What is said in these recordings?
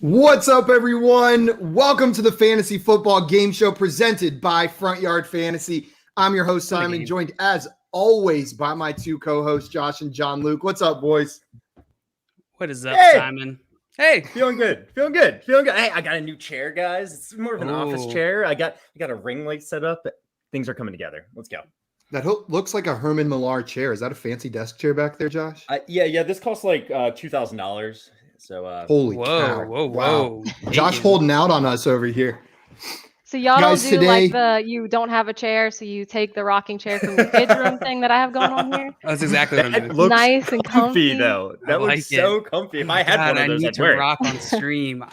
What's up, everyone? Welcome to the Fantasy Football Game Show presented by Front Yard Fantasy. I'm your host, Simon, joined as always by my two co-hosts, Josh and John Luke. What's up, boys? What is up, Simon? Hey, feeling good. Hey, I got a new chair, guys. It's more of an office chair. I got a ring light set up. Things are coming together. Let's go. That looks like a Herman Millar chair. Is that a fancy desk chair back there, Josh? Yeah. This costs like $2,000. So holy cow. Whoa. Josh holding out on us over here. So y'all don't do like you don't have a chair, so you take the rocking chair from the kids' room thing that I have going on here. That's exactly what I'm doing. Looks nice and comfy though. That looks so comfy. If I had one of those, I need to rock on stream.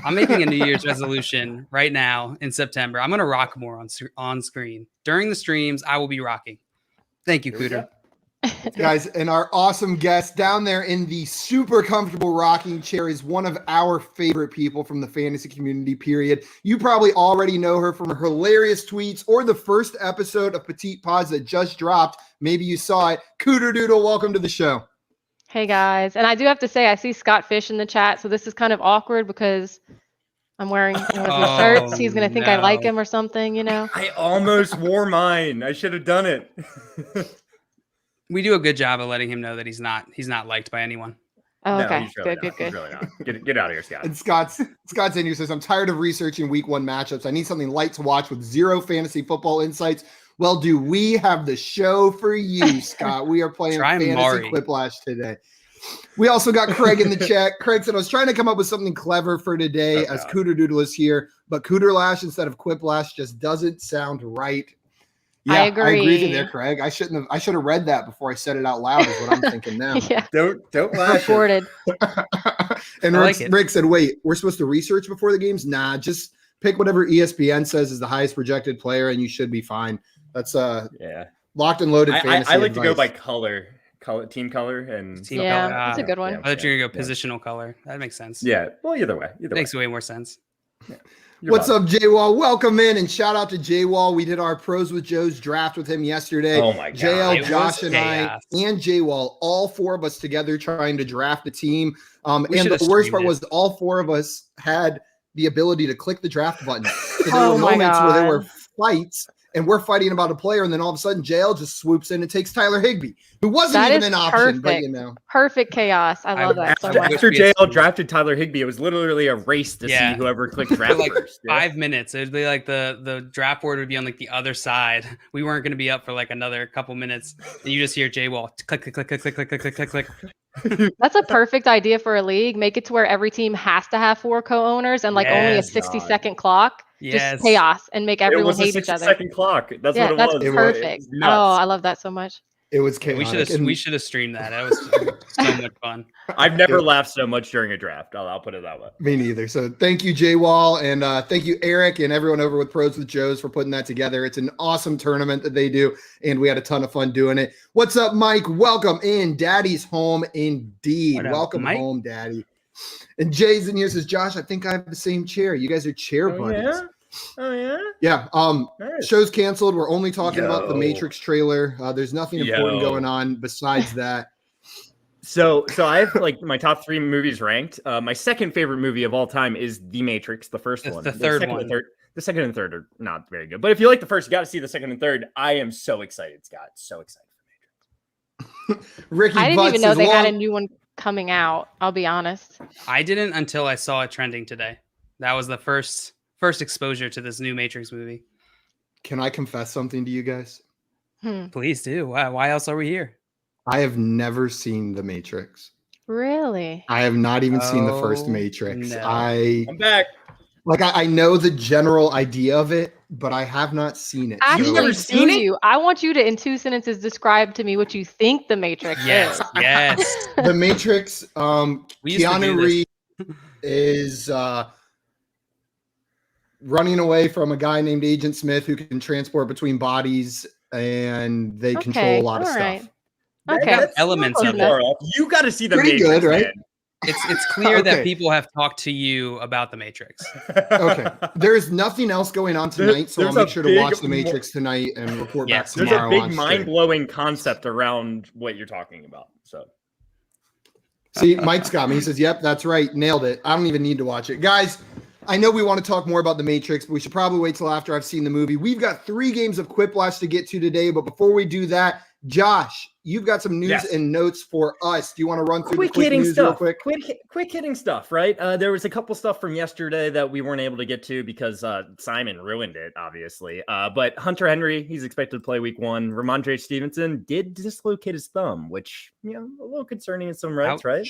I'm making a New Year's resolution right now in September. I'm going to rock more on screen. During the streams, I will be rocking. Thank you, Cooter. Guys, and our awesome guest down there in the super comfortable rocking chair is one of our favorite people from the fantasy community, period. You probably already know her from her hilarious tweets or the first episode of Petite Pods that just dropped. Maybe you saw it. CooterDoodle, welcome to the show. Hey, guys. And I do have to say, I see Scott Fish in the chat, so this is kind of awkward because I'm wearing one of his shirts. He's going to think I like him or something, you know? I almost wore mine. I should have done it. We do a good job of letting him know that he's not liked by anyone. Oh, okay. No, really good. He's really not. Get out of here, Scott. And Scott's in here says, I'm tired of researching week one matchups. I need something light to watch with zero fantasy football insights. Well, do we have the show for you, Scott? We are playing Fantasy Quiplash today. We also got Craig in the chat. Craig said, I was trying to come up with something clever for today as CooterDoodle is here, but Cooterlash instead of Quiplash just doesn't sound right. Yeah, I agree with you there, Craig. I should have read that before I said it out loud is what I'm thinking now. Yeah. Don't lash Reported. And Rick said, wait, we're supposed to research before the games? Nah, just pick whatever ESPN says is the highest projected player and you should be fine. That's locked and loaded fantasy I like advice. To go by color, team color and team color. That's a good one. I thought you were going to go positional color. That makes sense. Yeah. Well, either way. Makes way more sense. Yeah. What's up, J-Wall? Welcome in and shout out to J-Wall. We did our Pros with Joe's draft with him yesterday. Oh my God. JL, Josh, and I, and J-Wall, all four of us together trying to draft a team. And the worst part was all four of us had the ability to click the draft button. So there were moments where there were fights and we're fighting about a player, and then all of a sudden JL just swoops in and takes Tyler Higbee, who wasn't even an option. But perfect chaos. I love that so much. After JL drafted Tyler Higbee, it was literally a race to see whoever clicked draft like first. 5 minutes. It'd be like the draft board would be on like the other side. We weren't going to be up for like another couple minutes, and you just hear J-Wall click, click, click, click, click, click, click, click, click. That's a perfect idea for a league. Make it to where every team has to have 4 co-owners and like only a 60-second clock. Just chaos and make everyone hate each other. 60-second clock. That's what it was. That's perfect. I love that so much. It was chaotic. We should have streamed that. That was so much fun. I've never laughed so much during a draft. I'll put it that way. Me neither. So thank you, J-Wall, and thank you, Eric, and everyone over with Pros with Joe's for putting that together. It's an awesome tournament that they do, and we had a ton of fun doing it. What's up, Mike? Welcome in. Daddy's home indeed. Welcome home, Daddy. And Jay's in here says, Josh, I think I have the same chair. You guys are chair buddies. Yeah? Oh yeah. Yeah. Nice. Show's canceled. We're only talking about the Matrix trailer. There's nothing important going on besides that. So I have like my top 3 movies ranked. My second favorite movie of all time is The Matrix, the first one. The third one. The second and third are not very good. But if you like the first, you got to see the second and third. I am so excited, Scott. So excited for Matrix. Ricky, I didn't even know they had a new one coming out. I'll be honest. I didn't until I saw it trending today. That was the first exposure to this new Matrix movie. Can I confess something to you guys? Please do. Why else are we here? I have never seen The Matrix. Really? I have not even seen the first Matrix. No. I'm back. Like I know the general idea of it, but I have not seen it. Actually, You've never seen it? I want you to, in 2 sentences, describe to me what you think The Matrix is. Yes. The Matrix, Keanu Reeves is running away from a guy named Agent Smith who can transport between bodies, and they control a lot of stuff. Okay. Elements of it. You got to see The Pretty Matrix, good, right? man. It's clear that people have talked to you about The Matrix. Okay. There's nothing else going on tonight, so I'll make sure to watch The Matrix tonight and report back tomorrow. There's a big mind-blowing concept around what you're talking about. So See, Mike's got me. He says, yep, that's right. Nailed it. I don't even need to watch it. Guys, I know we want to talk more about The Matrix, but we should probably wait till after I've seen the movie. We've got 3 games of Quiplash to get to today, but before we do that, Josh, you've got some news and notes for us. Do you want to run through the quick news stuff. real quick? Quick hitting stuff, right? There was a couple stuff from yesterday that we weren't able to get to because Simon ruined it, obviously. But Hunter Henry, he's expected to play week 1. Ramondre Stevenson did dislocate his thumb, which, a little concerning in some rights, right?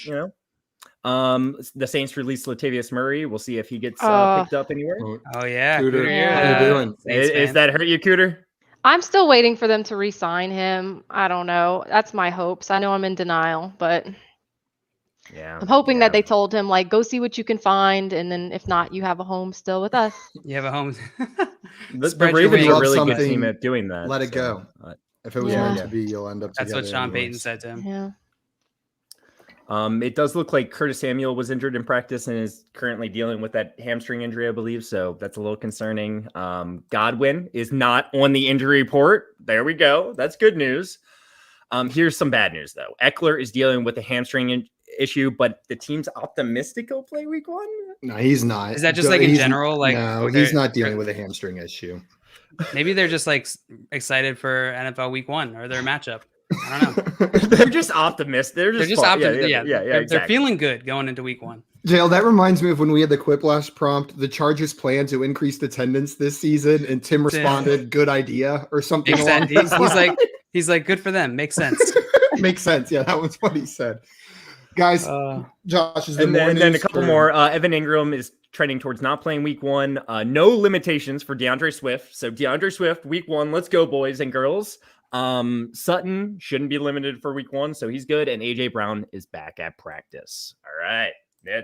The Saints released Latavius Murray. We'll see if he gets picked up anywhere. Oh, yeah. Cooter, Yeah. how you doing? Is that hurt you, Cooter? I'm still waiting for them to re-sign him. I don't know. That's my hopes. I know I'm in denial, but I'm hoping that they told him, like, go see what you can find, and then if not, you have a home still with us. You have a home. The Ravens are a really good team at doing that. Let it go. If it was meant to be, you'll end up That's together what Sean anyways. Payton said to him. Yeah. It does look like Curtis Samuel was injured in practice and is currently dealing with that hamstring injury, I believe. So that's a little concerning. Godwin is not on the injury report. There we go. That's good news. Here's some bad news, though. Eckler is dealing with a hamstring issue, but the team's optimistic he'll play week 1. No, he's not. Is that just like in general? Like, no, he's not dealing with a hamstring issue. Maybe they're just like excited for NFL week 1 or their matchup. I don't know. They're just optimistic. They're just optimistic. Yeah, exactly. They're feeling good going into week 1. Jail, that reminds me of when we had the Quiplash prompt, the Chargers plan to increase attendance this season, and Tim responded, good idea, or something along those lines. He's like, good for them. Makes sense. Makes sense. Yeah, that was what he said. Guys, Josh, is there more and news then a couple more. Evan Ingram is trending towards not playing week 1. No limitations for DeAndre Swift. So DeAndre Swift, week 1, let's go, boys and girls. Sutton shouldn't be limited for week 1, so he's good. And AJ Brown is back at practice. All right.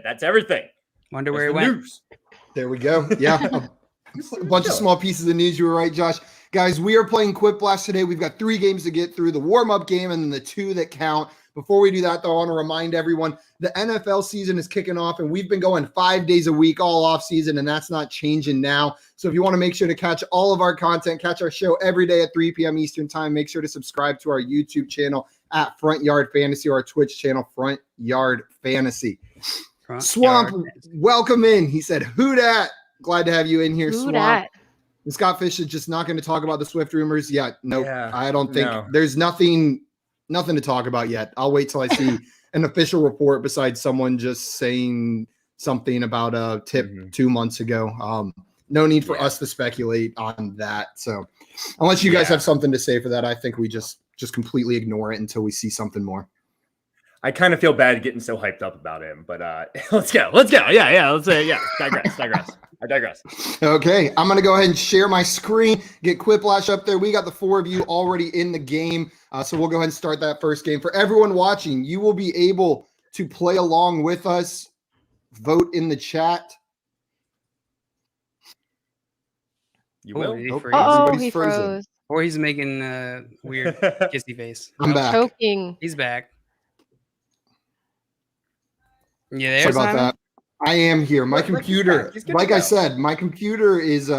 That's everything. Wonder where he went. News. There we go. Yeah. A bunch of small pieces of news. You were right, Josh. Guys, we are playing Quiplash today. We've got 3 games to get through, the warm-up game and then the 2 that count. Before we do that, though, I want to remind everyone the NFL season is kicking off, and we've been going 5 days a week all off season, and that's not changing now. So if you want to make sure to catch all of our content, catch our show every day at 3 p.m. Eastern time, make sure to subscribe to our YouTube channel at Front Yard Fantasy or our Twitch channel, Front Yard Fantasy. Swamp, welcome in. He said, who dat? Glad to have you in here, Swamp. Dat? And Scott Fish is just not going to talk about the Swift rumors yet. Nope. Yeah, I don't think there's nothing to talk about yet. I'll wait till I see an official report besides someone just saying something about a tip 2 months ago. No need for us to speculate on that. So unless you guys have something to say for that, I think we just completely ignore it until we see something more. I kind of feel bad getting so hyped up about him, but let's go. Yeah. I digress. Okay, I'm going to go ahead and share my screen, get Quiplash up there. We got the 4 of you already in the game, so we'll go ahead and start that first game. For everyone watching, you will be able to play along with us. Vote in the chat. You will. He froze. Or he's making a weird kissy face. I'm back. Choking. He's back. Yeah, Sorry about that. I am here. My computer, like I said, my computer is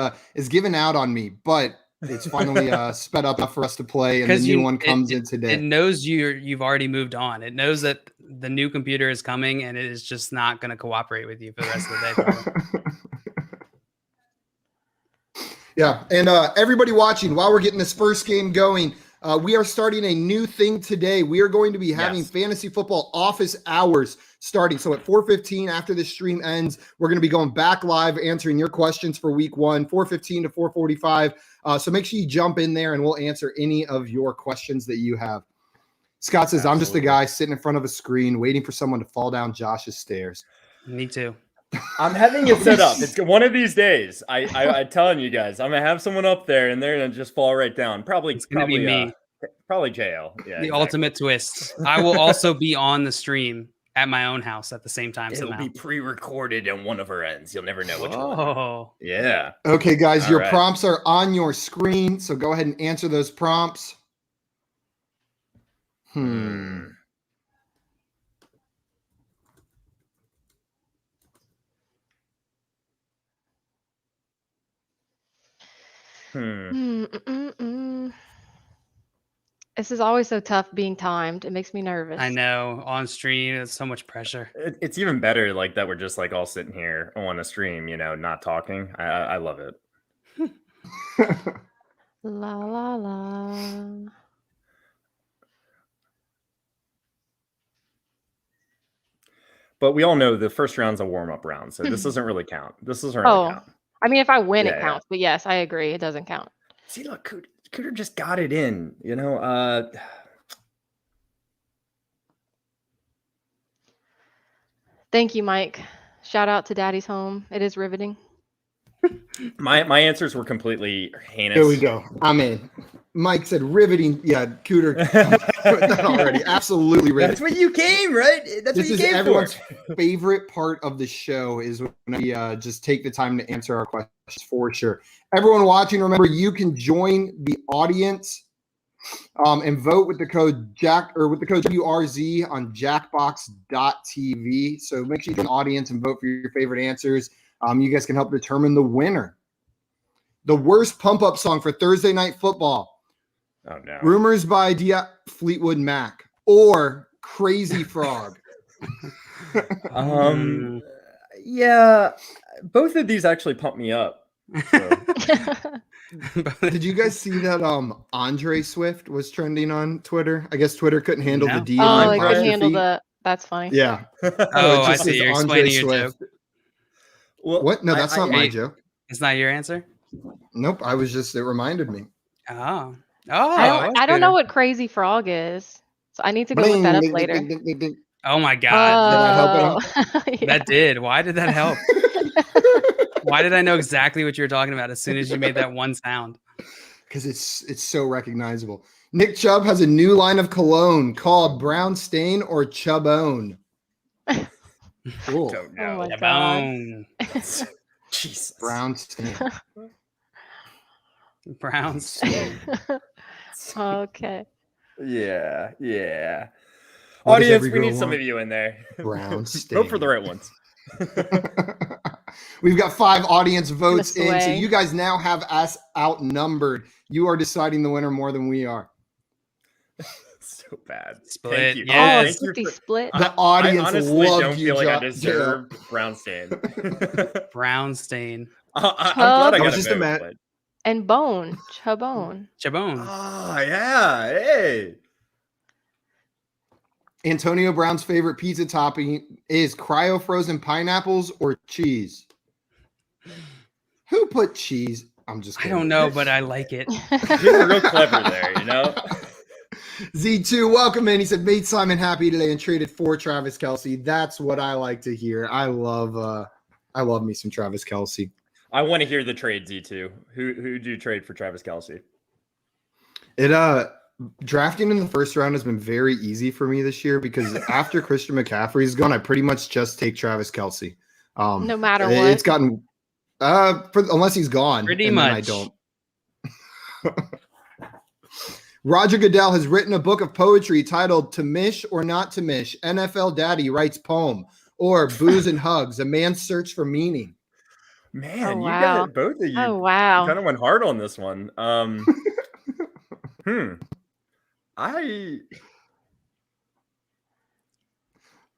giving out on me, but it's finally sped up for us to play, and the new one comes in today. It knows you've already moved on. It knows that the new computer is coming, and it is just not going to cooperate with you for the rest of the day. Yeah, and everybody watching, while we're getting this first game going, we are starting a new thing today. We are going to be having fantasy football office hours starting. So at 4:15 after the stream ends, we're going to be going back live answering your questions for week 1, 4:15 to 4:45. So make sure you jump in there and we'll answer any of your questions that you have. Scott says, I'm just a guy sitting in front of a screen waiting for someone to fall down Josh's stairs. Me too. I'm having it set up. It's one of these days. I'm telling you guys, I'm gonna have someone up there, and they're gonna just fall right down. Probably be me. Probably JL. Yeah, the ultimate twist. I will also be on the stream at my own house at the same time. It'll be pre-recorded on one of our ends. You'll never know which one. Oh, yeah. Okay, guys, your prompts are on your screen, so go ahead and answer those prompts. This is always so tough being timed. It makes me nervous. I know. On stream, it's so much pressure. It's even better like that we're just like all sitting here on a stream, not talking. I love it. La la la. But we all know the first round's a warm-up round, so this doesn't really count. This doesn't really count. I mean, if I win, it counts. But yes, I agree. It doesn't count. See, look, Cooter just got it in, Thank you, Mike. Shout out to Daddy's Home. It is riveting. My answers were completely heinous. Here we go. I'm in. Mike said riveting. Yeah, Cooter already. Absolutely riveting. That's what you came, right? That's this what you came everyone's for. favorite part of the show is when we just take the time to answer our questions for sure. Everyone watching, remember you can join the audience and vote with the code WRZ on jackbox.tv. So make sure you join the audience and vote for your favorite answers. You guys can help determine the winner. The worst pump-up song for Thursday Night Football. Oh, no. Rumors by Fleetwood Mac or Crazy Frog. Yeah, both of these actually pump me up. So. Did you guys see that Andre Swift was trending on Twitter? I guess Twitter couldn't handle the D. Oh, they couldn't handle the. That's funny. Yeah. Oh, I see. You're explaining your joke. Well, what? No, that's not my joke. It's not your answer? Nope. It reminded me. Oh. I don't know what Crazy Frog is. So I need to go look that up later. Oh my God. Yeah. That did. Why did that help? Why did I know exactly what you were talking about as soon as you made that one sound? Because it's so recognizable. Nick Chubb has a new line of cologne called Brown Stain or Chubbone. Cool. Don't know. Oh my God. Jesus. Brown Stain. Brown Stain. Okay. Yeah. Audience, we need some of you in there. Brown Stain. Vote for the right ones. We've got 5 audience votes in, so you guys now have us outnumbered. You are deciding the winner more than we are. So bad. Split. Thank you. Yes. Split. The audience I honestly loved don't feel like I deserve Brown Stain. Brown Stain. I'm glad I got just vote, and Bone. Chabone. Oh, yeah. Hey. Antonio Brown's favorite pizza topping is cryo-frozen pineapples or cheese. Who put cheese? I'm just kidding. I don't know, but I like it. You were real clever there, Z2, welcome in. He said, made Simon happy today and traded for Travis Kelce. That's what I like to hear. I love me some Travis Kelce. I want to hear the trade, Z2. Who did you trade for Travis Kelce? Drafting in the first round has been very easy for me this year because after Christian McCaffrey's gone, I pretty much just take Travis Kelce. No matter what. It's gotten unless he's gone. Pretty much. I don't. Roger Goodell has written a book of poetry titled To Mish or Not to Mish. NFL Daddy writes poem or Booze and Hugs, a man's search for meaning. Man, you got it, both of you. Oh, wow. Kind of went hard on this one.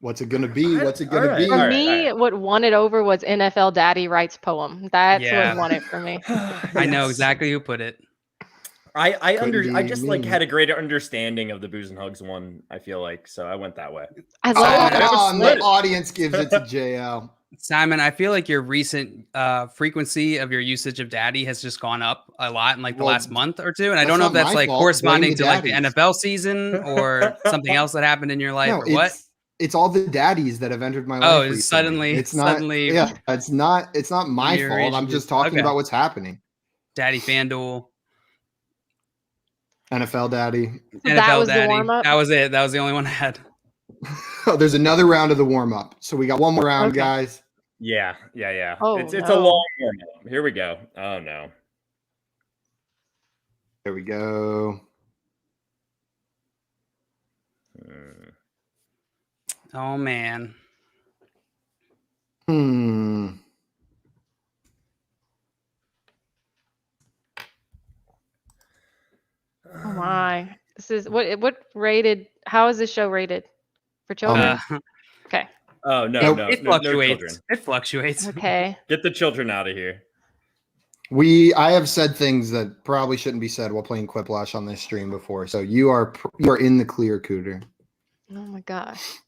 What's it gonna be? What's it gonna be? For me, what won it over was NFL Daddy writes poem. That's what won it for me. I know exactly who put it. I just like had a greater understanding of the Booze and Hugs one, I feel like, so I went that way. The audience gives it to JL. Simon, I feel like your recent frequency of your usage of daddy has just gone up a lot in like the last month or two. And I don't know if that's like corresponding to like the NFL season or something else that happened in your life or what. It's all the daddies that have entered my life. Oh, recently. suddenly. It's not my fault. I'm just talking about what's happening. Daddy FanDuel. NFL Daddy. That was the warm up. That was it. That was the only one I had. There's another round of the warm up. So we got one more round, guys. Yeah. Oh, it's a long warm up. Here we go. Oh no. There we go. Oh man. Oh my. This is what rated? How is this show rated for children? Okay. Oh no, it fluctuates. No children. It fluctuates. Okay. Get the children out of here. I have said things that probably shouldn't be said while playing Quiplash on this stream before, so you are in the clear, Cooter. Oh my gosh.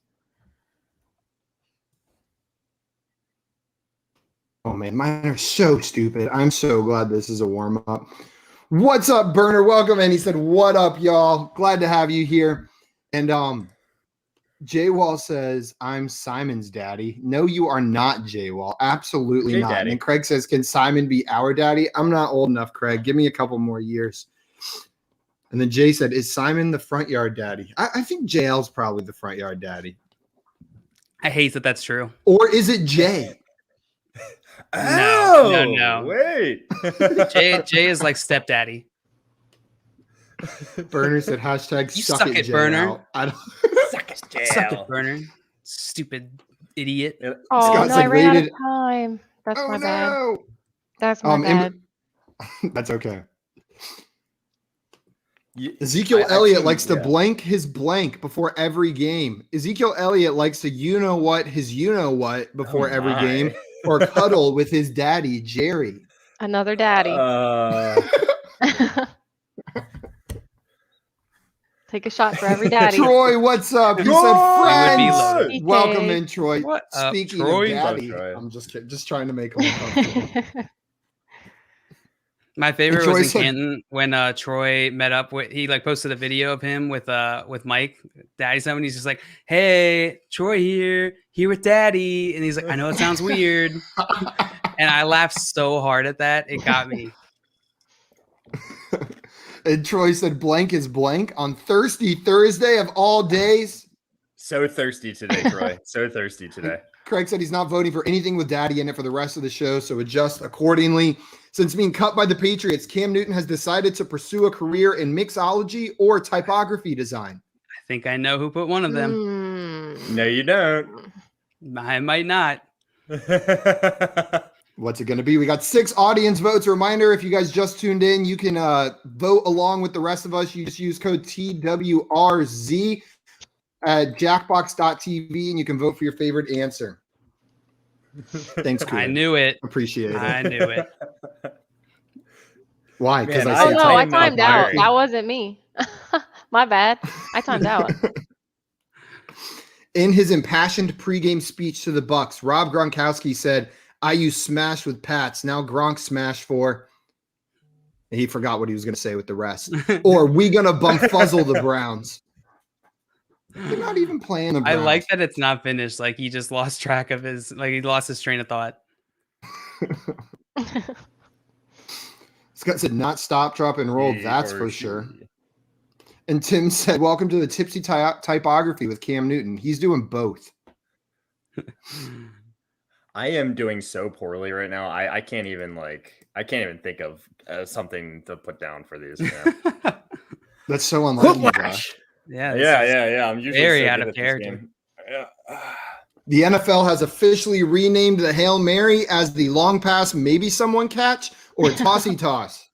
Oh man, mine are so stupid. I'm so glad this is a warm up. What's up, Burner? Welcome. And he said, "What up, y'all? Glad to have you here." And J Wall says, "I'm Simon's daddy." No, you are not, J Wall. Absolutely not. Daddy. And Craig says, "Can Simon be our daddy?" I'm not old enough, Craig. Give me a couple more years. And then Jay said, "Is Simon the front yard daddy?" I think JL's probably the front yard daddy. I hate that that's true. Or is it Jay? No. Wait. Jay is like stepdaddy. Burner said, hashtag You suck suck it, it, Jay Burner. out. I don't Suck it, JL. Suck it, Burner. Stupid idiot. Oh Scott no, said I ran out of rated- time. That's my bad. no. That's my bad. That's okay. You- Ezekiel I Elliott actually- likes to yeah. blank his blank before every game. Ezekiel Elliott likes to you-know-what his you-know-what before every my. game, or cuddle with his daddy, Jerry. Another daddy. Take a shot for every daddy. Troy, what's up? He Troy! said, Would be friends. loaded. Welcome in, Troy. What up, Speaking Troy? of daddy, Troy. I'm just kidding. Just trying to make him uncomfortable. My favorite Troy was in said- Canton when Troy met up with he like posted a video of him with Mike, Daddy Son, and he's just like, "Hey, Troy here with Daddy," and he's like, "I know it sounds weird," and I laughed so hard at that it got me. And Troy said, blank is blank on Thirsty Thursday of all days. So thirsty today, Troy. So thirsty today. Craig said he's not voting for anything with daddy in it for the rest of the show, so adjust accordingly. Since being cut by the Patriots, Cam Newton has decided to pursue a career in mixology or typography design. I think I know who put one of them. No, you don't. I might not. What's it going to be? We got 6 audience votes. A reminder, if you guys just tuned in, you can vote along with the rest of us. You just use code TWRZ at jackbox.tv, and you can vote for your favorite answer. Thanks, Cooter. I knew it. Appreciate it. I knew it. Why? Because Man, I Oh said no, I Timed timed out. out. That wasn't me. My bad. I timed out. In his impassioned pregame speech to the Bucks, Rob Gronkowski said, "IU smashed with Pats. Now Gronk smashed for." And he forgot what he was going to say with the rest. Or we gonna bumfuzzle the Browns. They're not even playing the I Browns. like that it's not finished. Like he just lost track of he lost his train of thought. Scott said, "Not stop, drop, and roll." That's for sure. And Tim said, "Welcome to the Tipsy Typography with Cam Newton. He's doing both." I am doing so poorly right now. I can't even think of something to put down for these. That's so unlike you, Josh. Yeah. I'm usually very so out good of at this character. game. Yeah. The NFL has officially renamed the Hail Mary as the long pass, maybe someone catch, or tossy toss.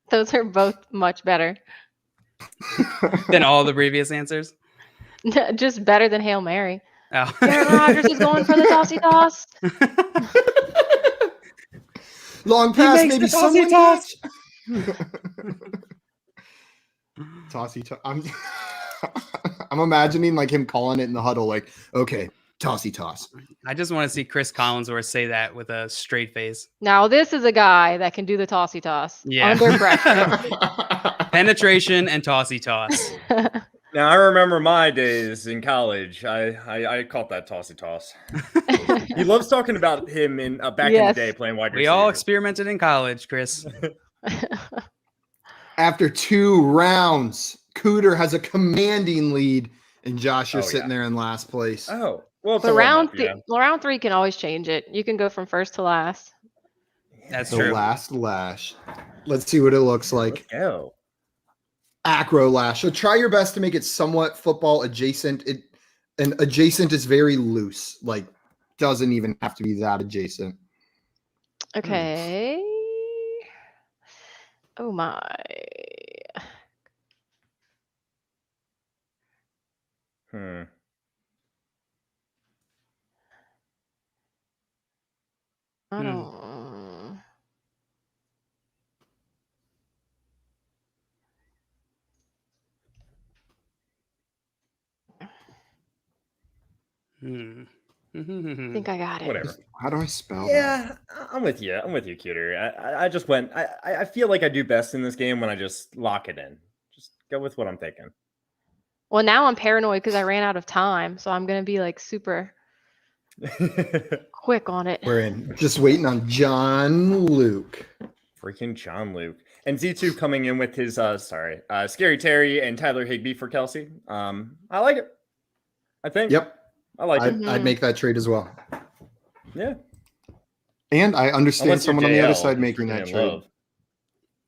Those are both much better. Than all the previous answers. Just better than Hail Mary. Oh. Aaron Rodgers is going for the tossy toss. Long pass, makes maybe the tossy someone toss. catch. Tossy toss. I'm imagining like him calling it in the huddle, like, okay, tossy toss. I just want to see Chris Collinsworth say that with a straight face. Now this is a guy that can do the tossy toss Yeah. under pressure. Penetration and tossy toss. Now I remember my days in college. I caught that tossy toss. He loves talking about him in back in the Yes. day playing wide receiver. We all experimented in college, Chris. After 2 rounds, Cooter has a commanding lead, and Josh, you're sitting there in last place. Oh, well, it's But a round warm-up, round 3 can always change it. You can go from first to last. That's The true. last lash. Let's see what it looks like. Go. Acro lash. So try your best to make it somewhat football adjacent. And adjacent is very loose. Like, doesn't even have to be that adjacent. Okay. Oh my. I think I got it. Whatever. How do I spell that? Yeah, I'm with you. I'm with you, Cooter. I just went. I feel like I do best in this game when I just lock it in. Just go with what I'm thinking. Well, now I'm paranoid because I ran out of time, so I'm gonna be like super quick on it. We're in. Just waiting on John Luke. Freaking John Luke. And Z2 coming in with his Scary Terry and Tyler Higbee for Kelsey. I like it. I think. Yep. I like it. I'd make that trade as well. Yeah. And I understand someone on the other side making that trade. Love.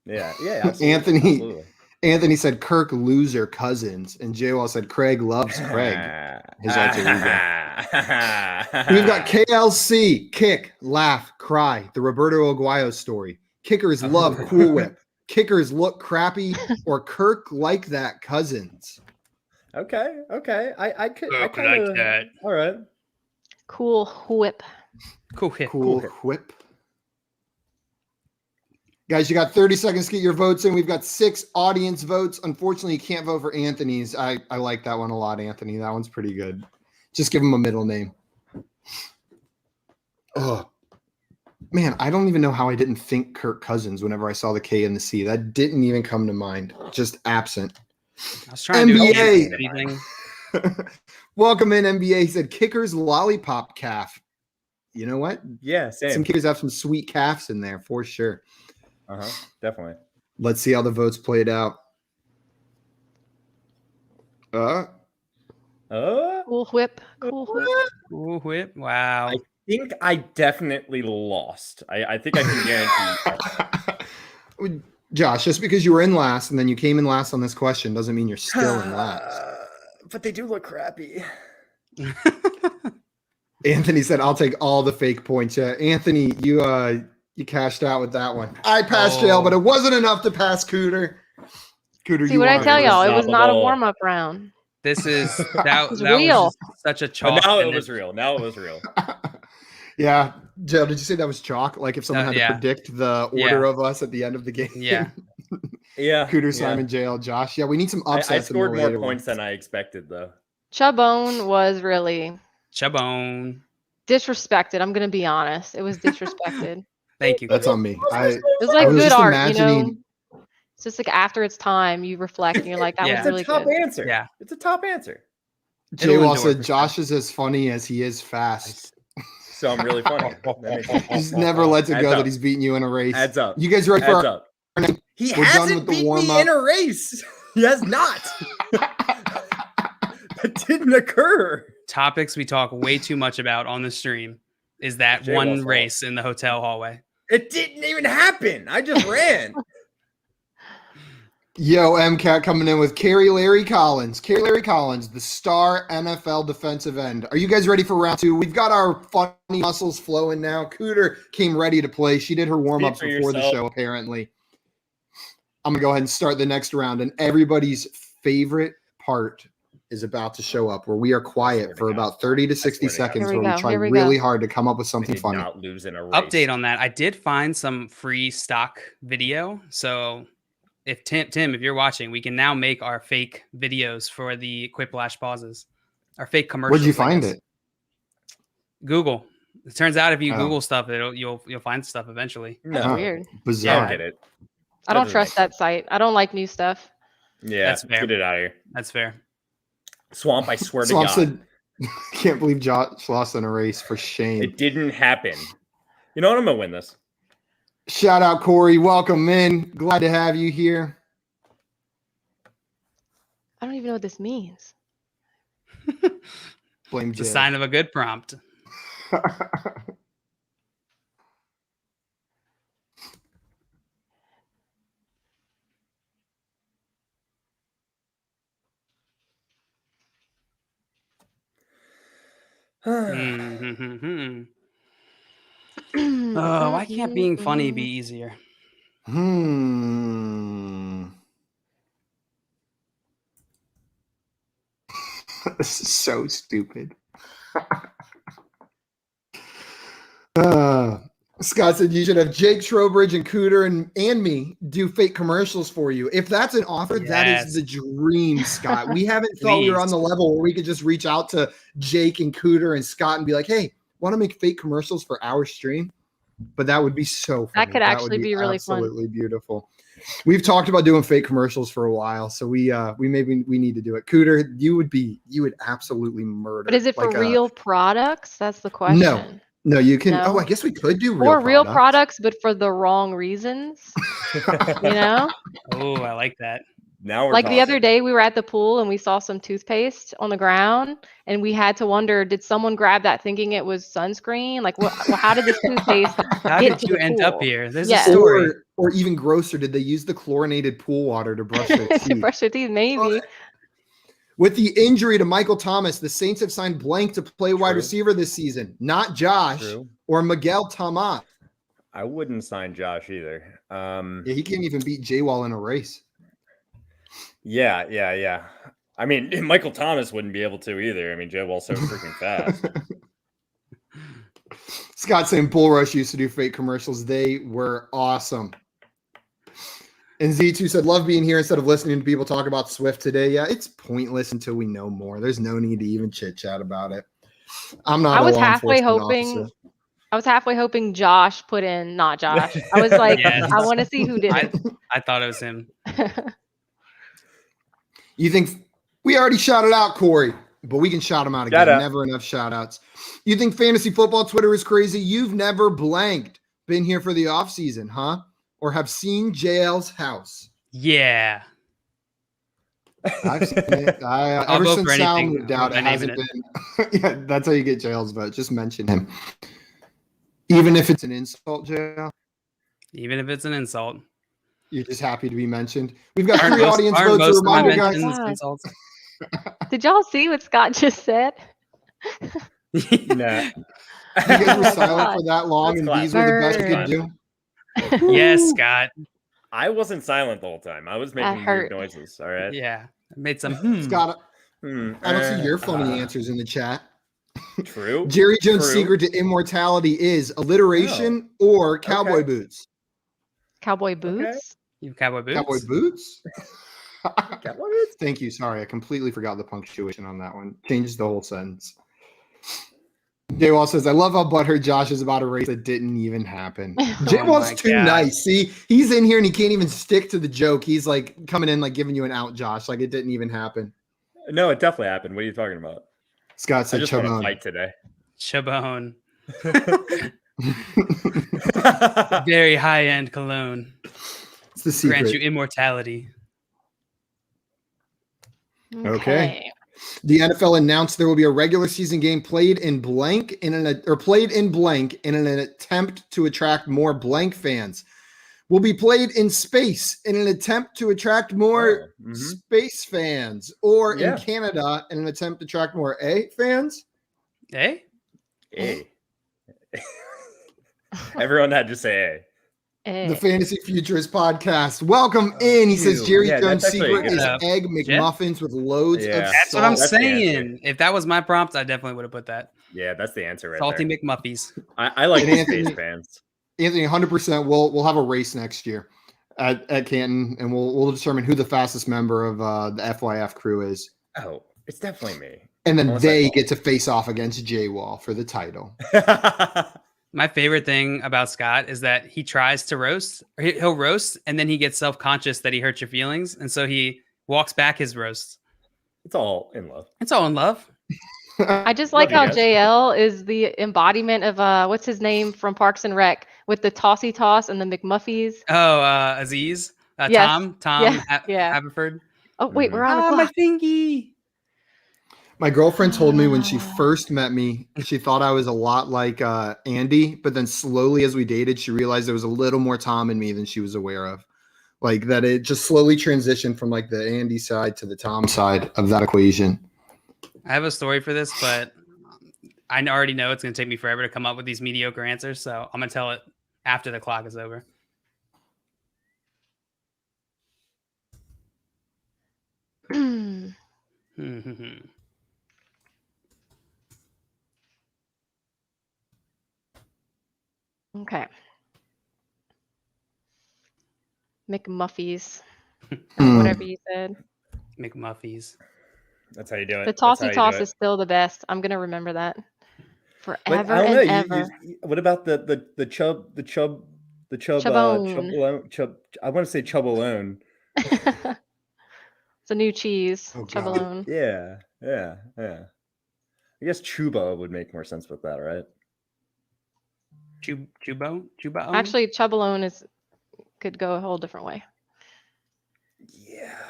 Yeah. Absolutely. Anthony said Kirk loser Cousins, and JWall said Craig loves Craig. His alter ego. We've got KLC, kick, laugh, cry, the Roberto Aguayo story. Kickers love Cool Whip. Kickers look crappy, or Kirk like that Cousins. Okay. I could like that. All right. Cool Whip. Cool Whip. Cool Whip. Guys, you got 30 seconds to get your votes in. We've got 6 audience votes. Unfortunately, you can't vote for Anthony's. I like that one a lot, Anthony. That one's pretty good. Just give him a middle name. Oh, man, I don't even know how I didn't think Kirk Cousins whenever I saw the K and the C. That didn't even come to mind. Just absent. I was trying to NBA. do anything. Welcome in, NBA. He said, kickers lollipop calf. You know what? Yeah, same. Some kickers have some sweet calves in there for sure. Definitely. Let's see how the votes played out. Cool Whip. Cool Whip. Wow. I think I definitely lost. I think I can guarantee. Josh, just because you were in last and then you came in last on this question doesn't mean you're still in last. But they do look crappy. Anthony said, I'll take all the fake points. Yeah, Anthony, you cashed out with that one. I passed jail, but it wasn't enough to pass Cooter. Cooter, see what I tell y'all? It was not a warm-up round. This is that was real. Such a chalk. Now it was real. Yeah, Joe, did you say that was chalk? Like if someone had to predict the order of us at the end of the game? Yeah. Yeah. Cooter, Simon, JL, Josh. Yeah, we need some upsets. I scored more points than I expected, though. Chabone was really disrespected. I'm gonna be honest. It was disrespected. Thank you. That's on me. It was like good art, you know. It's just like after it's time, you reflect and you're like, that was really good. It's a top answer. Yeah, it's a top answer. JWall said Josh is as funny as he is fast. So I'm really funny. He's never lets it go that he's beating you in a race. Adds up. You guys ready for up. He hasn't beat me in a race. He has not. That didn't occur. Topics we talk way too much about on the stream is that one race in the hotel hallway. It didn't even happen. I just ran. Yo, MCAT coming in with Carrie Larry Collins. Carrie Larry Collins, the star NFL defensive end. Are you guys ready for round 2? We've got our funny muscles flowing now. Cooter came ready to play. She did her warm-ups before the show, apparently. I'm going to go ahead and start the next round, and everybody's favorite part is about to show up, where we are quiet for about 30 to 60 seconds, where we try really hard to come up with something funny. Not lose in a race. Update on that. I did find some free stock video, so if Tim, if you're watching, we can now make our fake videos for the Quiplash pauses, our fake commercials. Where'd you find it? Google. It turns out if you Google stuff, you'll find stuff eventually. That's weird. Bizarre. I don't get it. I don't trust that site. I don't like new stuff. Yeah, that's fair. Get it out of here. That's fair. Swamp, I swear to God. Said, can't believe Josh lost in a race. For shame. It didn't happen. You know what? I'm gonna win this. Shout out, Corey. Welcome in. Glad to have you here. I don't even know what this means. Blame It's a sign of a good prompt. Why can't being funny be easier? This is so stupid. Scott said you should have Jake Trowbridge and Cooter and me do fake commercials for you. If that's an offer, that is the dream, Scott. We haven't thought we were on the level where we could just reach out to Jake and Cooter and Scott and be like, hey, want to make fake commercials for our stream? But that would be so funny. That could actually be really absolutely beautiful. We've talked about doing fake commercials for a while, so we need to do it. Cooter, you would absolutely murder. But is it for real products? That's the question. No, you can. No? Oh, I guess we could do real products, but for the wrong reasons. You know? Oh, I like that. Now we're like talking. The other day we were at the pool and we saw some toothpaste on the ground and we had to wonder, did someone grab that thinking it was sunscreen? Like, how did this toothpaste how did you end up here? There's a story. Or even grosser, did they use the chlorinated pool water to brush their teeth? To brush their teeth, maybe. With the injury to Michael Thomas, the Saints have signed blank to play wide receiver this season. Not Josh or Miguel Thomas. I wouldn't sign Josh either. He can't even beat J-Wall in a race. Yeah. I mean, Michael Thomas wouldn't be able to either. I mean, J-Wall's so freaking fast. Scott saying Bull Rush used to do fake commercials. They were awesome. And Z2 said, love being here instead of listening to people talk about Swift today. Yeah, it's pointless until we know more. There's no need to even chit chat about it. I was halfway hoping Josh put in, not Josh. I was like, yes. I want to see who did it. I thought it was him. You think we already shouted out Corey, but we can shout him out again. Never enough shout outs. You think fantasy football Twitter is crazy? You've never blanked. Been here for the off season, huh? Or have seen JL's house? Yeah. I've seen it. Ever since Sal moved out, it hasn't been. Yeah, that's how you get JL's vote. Just mention him. Even if it's an insult, JL? Even if it's an insult. You're just happy to be mentioned. We've got 3 audience votes to remind you guys. Did y'all see what Scott just said? Nah. You guys were silent for that long, and these were the best you could do. Yes, Scott. I wasn't silent the whole time. I was making weird noises. All right. Yeah, I made some. Scott, I don't see your funny answers in the chat. True. Jerry Jones' secret to immortality is alliteration or cowboy boots. Cowboy boots. Okay. You have cowboy boots. Cowboy boots. Cowboy boots. Thank you. Sorry, I completely forgot the punctuation on that one. Changes the whole sentence. J-Wall says, I love how butthurt Josh is about a race that didn't even happen. J-Wall's too nice. See, he's in here and he can't even stick to the joke. He's like coming in, like giving you an out, Josh. Like it didn't even happen. No, it definitely happened. What are you talking about? Scott said, I just want to fight today. Chabone. Very high-end cologne. It's the secret. Grant you immortality. Okay. The NFL announced there will be a regular season game played in blank in an attempt to attract more blank fans. Will be played in space in an attempt to attract more space fans, or in Canada in an attempt to attract more fans. A. Everyone had to say A. The Fantasy Futurist podcast. Welcome in. He says Jerry Jones' secret is egg McMuffins with loads of salt. That's what I'm saying. If that was my prompt, I definitely would have put that. Yeah, that's the answer right Salty there. McMuffies. I like the space fans. Anthony, 100%. We'll have a race next year at Canton, and we'll determine who the fastest member of the FYF crew is. Oh, it's definitely me. And then they get to face off against J-Wall for the title. My favorite thing about Scott is that he tries to roast. He'll roast, and then he gets self-conscious that he hurt your feelings, and so he walks back his roast. It's all in love. It's all in love. I just like how JL is the embodiment of what's his name from Parks and Rec with the tossy toss and the McMuffies. Oh, Aziz. Yes. Tom Haverford. Oh wait, we're on the clock. My thingy. My girlfriend told me when she first met me, she thought I was a lot like Andy, but then slowly as we dated, she realized there was a little more Tom in me than she was aware of. Like that it just slowly transitioned from like the Andy side to the Tom side of that equation. I have a story for this, but I already know it's going to take me forever to come up with these mediocre answers, so I'm going to tell it after the clock is over. Okay. McMuffies. Whatever you said. McMuffies. That's how you do it. The tossy toss is still the best. I'm gonna remember that forever and ever. What about the chub? Chubone. I want to say chubbalone. It's a new cheese. Oh, Chubbalone. Yeah. I guess chuba would make more sense with that, right? Chubo? Actually, chubbalone could go a whole different way. Yeah.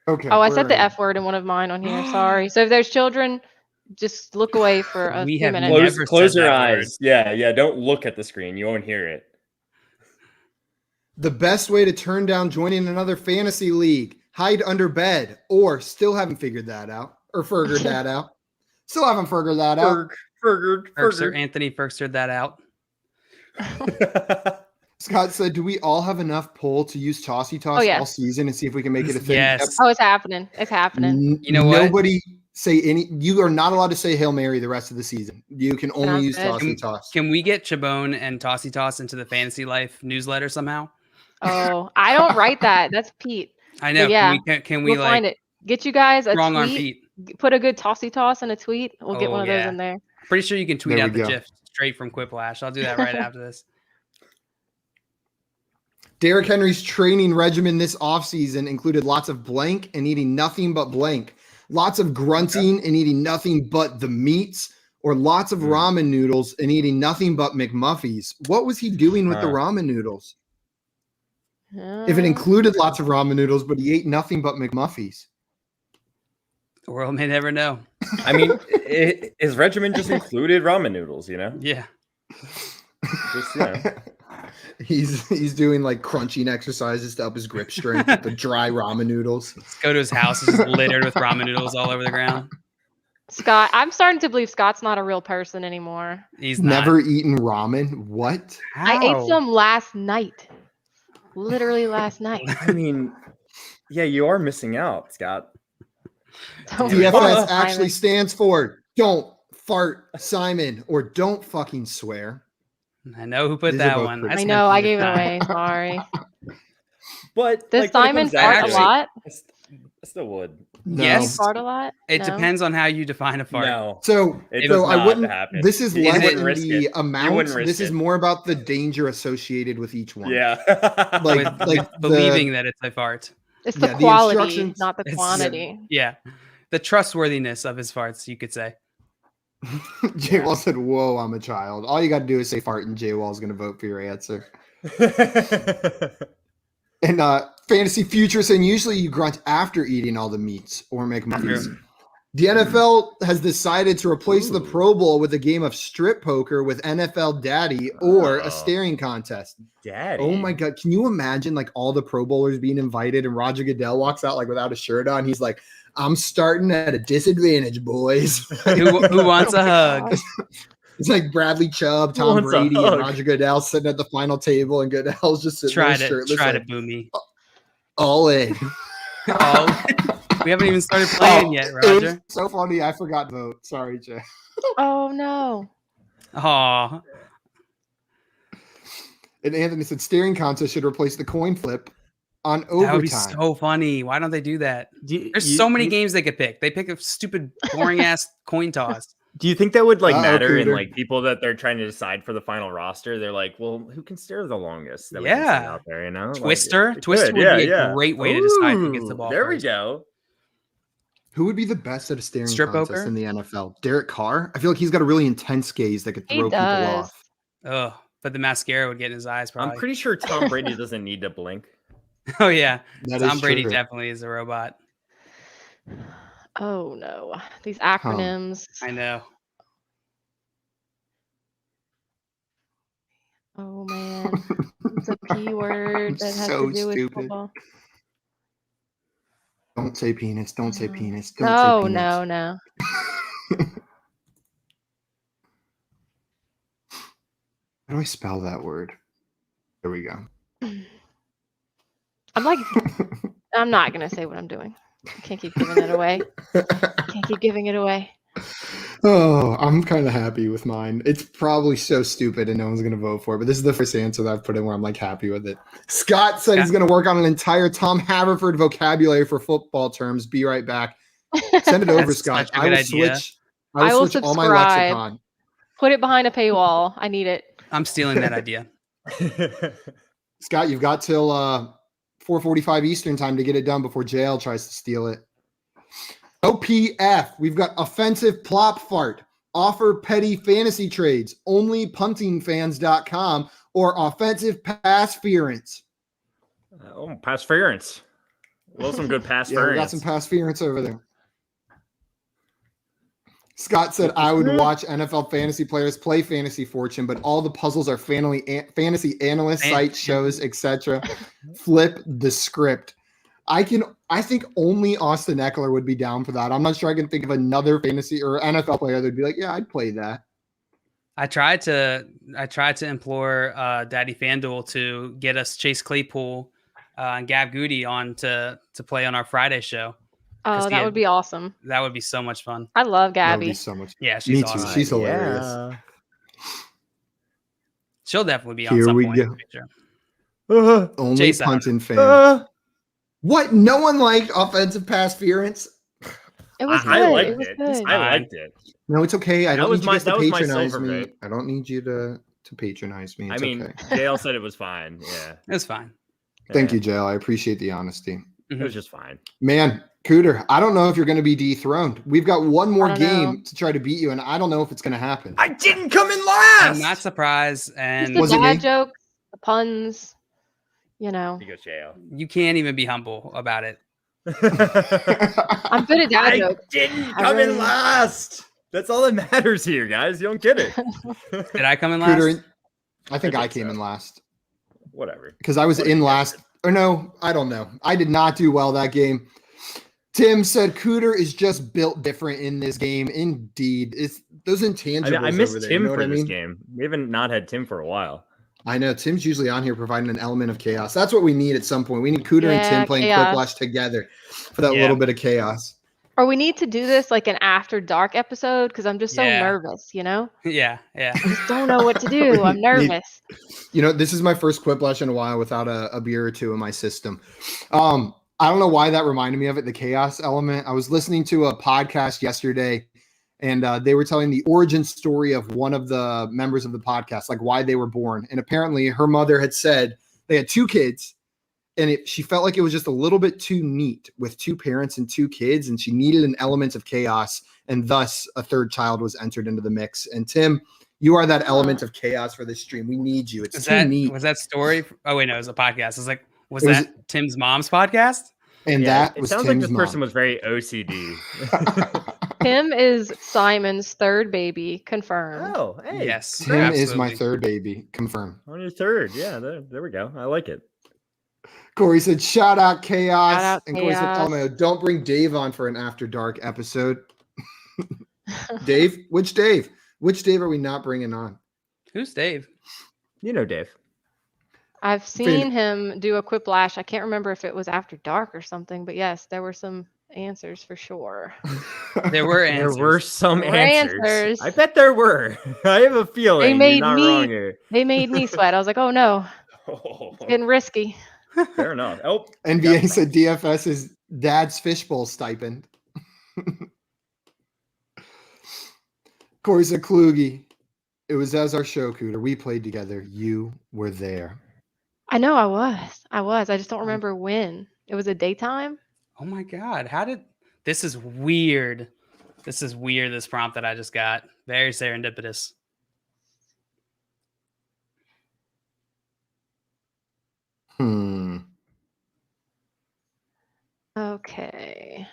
Okay. Oh, I said the F word in one of mine on here. Sorry. So if there's children, just look away for a few minutes. Close your eyes. Word. Yeah. Don't look at the screen. You won't hear it. The best way to turn down joining another fantasy league: hide under bed, or still haven't figured that out, or figured that out. Still haven't figured that out. Fergster, Anthony Fergstered that out. Scott said, "Do we all have enough pull to use Tossy Toss all season and see if we can make it a thing?" Yes. Oh, it's happening. It's happening. You know what? Nobody say any. You are not allowed to say Hail Mary the rest of the season. You can only use Tossy Toss. Can we get Chabone and Tossy Toss into the Fantasy Life newsletter somehow? Oh, I don't write that. That's Pete. I know. But Can we we'll find it? Get you guys a strong tweet. Arm Pete. Put a good Tossy Toss in a tweet. We'll get one of those in there. Pretty sure you can tweet out the GIF straight from Quiplash. I'll do that right after this. Derrick Henry's training regimen this offseason included lots of blank and eating nothing but blank, lots of grunting and eating nothing but the meats, or lots of ramen noodles and eating nothing but McMuffies. What was he doing with the ramen noodles? If it included lots of ramen noodles, but he ate nothing but McMuffies. The world may never know. I mean, his regimen just included ramen noodles, you know? Yeah. Just, He's doing like crunching exercises to up his grip strength with the dry ramen noodles. Let's go to his house. It's just littered with ramen noodles all over the ground. Scott, I'm starting to believe Scott's not a real person anymore. He's never eaten ramen. What? How? I ate some last night. Literally last night. I mean, yeah, you are missing out, Scott. DFS actually stands for Don't Fart Simon, or Don't Fucking Swear. I know who put that one. I know. I gave it away. Sorry. But does Simon fart a lot? I still would. No. Yes. Fart a lot? It depends on how you define a fart. No. So I wouldn't. Happen. This is less than the it. amount. This is more about the danger associated with each one. Yeah. like believing that it's a fart. It's the quality, not the quantity. Yeah. The trustworthiness of his farts, you could say. Jay Wall said, "Whoa, I'm a child." All you got to do is say fart, and Jay Wall's going to vote for your answer. And Fantasy Future saying usually you grunt after eating all the meats or McMuffies. The NFL has decided to replace the Pro Bowl with a game of strip poker with NFL Daddy or a staring contest. Daddy. Oh my God. Can you imagine like all the Pro Bowlers being invited and Roger Goodell walks out like without a shirt on? He's like, "I'm starting at a disadvantage, boys." Who wants a hug? It's like Bradley Chubb, Tom Brady, and Roger Goodell sitting at the final table, and Goodell's just sitting there shirtless. Try to boo me. All in. We haven't even started playing yet, Roger. So funny. I forgot to vote. Sorry, Jay. Oh, no. Aw. And Anthony said staring contest should replace the coin flip on overtime. That would be so funny. Why don't they do that? There's so many games they could pick. They pick a stupid, boring-ass coin toss. Do you think that would matter in like people that they're trying to decide for the final roster? They're like, well, who can stare the longest? That we can see out there, you know, Twister. Twister would be a great way to decide who gets the ball. There we go. Who would be the best at a staring strip contest poker in the NFL? Derek Carr. I feel like he's got a really intense gaze that could throw people off. Oh, but the mascara would get in his eyes. Probably. I'm pretty sure Tom Brady doesn't need to blink. Oh yeah, Tom Brady definitely is a robot. Oh no, these acronyms. I know. Oh man, it's a P word that has to do with football. Don't say penis. Don't say penis. Don't say penis. No. How do I spell that word? There we go. I'm not gonna say what I'm doing. I can't keep giving it away. Oh, I'm kind of happy with mine. It's probably so stupid and no one's going to vote for it, but this is the first answer that I've put in where I'm like happy with it. Scott said he's going to work on an entire Tom Haverford vocabulary for football terms. Be right back. Send it over, Scott. I will switch. I will switch all my lexicon. Put it behind a paywall. I need it. I'm stealing that idea. Scott, you've got till 4:45 Eastern time to get it done before JL tries to steal it. OPF, we've got offensive plop fart. Offer petty fantasy trades. Only puntingfans.com or offensive passference. Passference. Well, some good passference. Yeah, we got some passference over there. Scott said, I would watch NFL fantasy players play Fantasy Fortune, but all the puzzles are fantasy analyst site shows, etc. Flip the script. I think only Austin Eckler would be down for that. I'm not sure I can think of another fantasy or NFL player that'd be like, yeah, I'd play that. I tried to implore Daddy FanDuel to get us Chase Claypool and Gab Goody on to play on our Friday show. Oh, that would be awesome. That would be so much fun. I love Gabby. That would be so much. Yeah, she's awesome. Me too. She's hilarious. Yeah. She'll definitely be on some point in the future. Only Chase punting fans. What? No one liked offensive passference? It was good. I liked it. I liked it. No, it's okay. I don't need you guys to patronize me. Right? I don't need you to patronize me. It's okay. JL said it was fine. Yeah. It was fine. Thank you, JL. I appreciate the honesty. It was just fine. Man, Cooter, I don't know if you're going to be dethroned. We've got one more game to try to beat you, and I don't know if it's going to happen. I didn't come in last! I'm not surprised. And the dad jokes, the puns, He goes, JL. You can't even be humble about it. I'm good at dad jokes. I didn't come in last! That's all that matters here, guys. You don't get it. Did I come in last? Cooter, I think I came in last. Whatever. Because I was in last. Or no, I don't know. I did not do well that game. Tim said Cooter is just built different in this game. Indeed. It's those intangibles. I missed over there, Tim you know for this game. We haven't not had Tim for a while. I know. Tim's usually on here providing an element of chaos. That's what we need at some point. We need Cooter and Tim playing Quiplash together for that little bit of chaos. Or we need to do this like an after dark episode because I'm just so nervous, you know? Yeah. I just don't know what to do. I'm nervous. This is my first Quiplash in a while without a beer or two in my system. I don't know why that reminded me of it, the chaos element. I was listening to a podcast yesterday, and they were telling the origin story of one of the members of the podcast, like why they were born. And apparently her mother had said they had two kids, and she felt like it was just a little bit too neat with two parents and two kids, and she needed an element of chaos, and thus a third child was entered into the mix. And Tim, you are that element of chaos for this stream. We need you. It's too neat. Was that story? Oh wait, no, it was a podcast. It's like, was that Tim's mom's podcast? And that was Tim's Tim's like this mom. person was very OCD. Tim is Simon's third baby. Confirmed. Oh, hey. Yes. Tim is my third baby. Confirmed. On your third. Yeah, there we go. I like it. Corey said, shout out chaos. Shout out and Corey said, LMAO, don't bring Dave on for an after dark episode. Dave? Which Dave? Which Dave are we not bringing on? Who's Dave? You know Dave. I've seen him do a Quiplash. I can't remember if it was after dark or something, but yes, there were some answers for sure. There were answers. There were some answers. I bet there were. I have a feeling you're not wrong here. They made me sweat. I was like, oh no. It's getting risky. Fair enough. Oh, NBA said DFS is dad's fishbowl stipend. Corey said Kluge. It was as our show, Cooter. We played together. You were there. I know I was. I just don't remember when. It was a daytime. Oh my God. This is weird. This prompt that I just got. Very serendipitous. Okay.